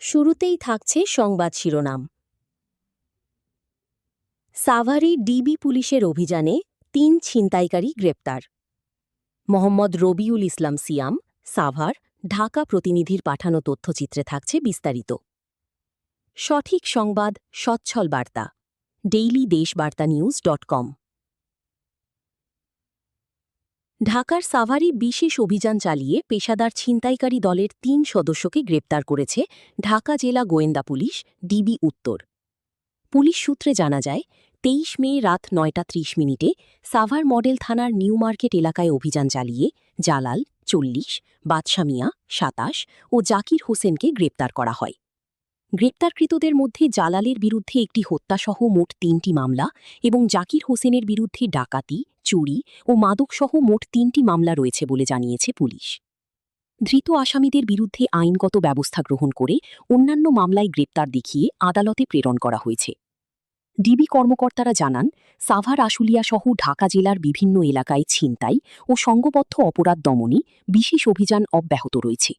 শুরুতেই থাকছে সংবাদ শিরোনাম। সাভারে ডিবি পুলিশের অভিযানে ৩ ছিনতাইকারী গ্রেপ্তার। মোহাম্মদ রবিউল ইসলাম সিয়াম, সাভার, ঢাকা প্রতিনিধির পাঠানো তথ্যচিত্রে থাকছে বিস্তারিত। সঠিক সংবাদ, সচ্ছল বার্তা। ডেইলি দেশবার্তানিউজ.com। ঢাকার সাভারে বিশেষ অভিযান চালিয়ে পেশাদার ছিনতাইকারী দলের ৩ সদস্যকে গ্রেপ্তার করেছে ঢাকা জেলা গোয়েন্দা পুলিশ, ডিবি উত্তর। পুলিশ সূত্রে জানা যায়, ২৩ মে রাত ৯টা ৩০ সাভার মডেল থানার নিউ মার্কেট এলাকায় অভিযান চালিয়ে জালাল ৪০, বাদশা মিয়া ২৭ ও জাকির হোসেনকে গ্রেপ্তার করা হয়। গ্রেপ্তারকৃতদের মধ্যে জালালের বিরুদ্ধে একটি হত্যাসহ মোট ৩টি মামলা এবং জাকির হোসেনের বিরুদ্ধে ডাকাতি, চুরি ও মাদকসহ মোট ৩টি মামলা রয়েছে বলে জানিয়েছে পুলিশ। ধৃত আসামিদের বিরুদ্ধে আইনগত ব্যবস্থা গ্রহণ করে অন্যান্য মামলায় গ্রেপ্তার দেখিয়ে আদালতে প্রেরণ করা হয়েছে। ডিবি কর্মকর্তারা জানান, সাভার আশুলিয়াসহ ঢাকা জেলার বিভিন্ন এলাকায় ছিনতাই ও সংঘবদ্ধ অপরাধ দমনে বিশেষ অভিযান অব্যাহত রয়েছে।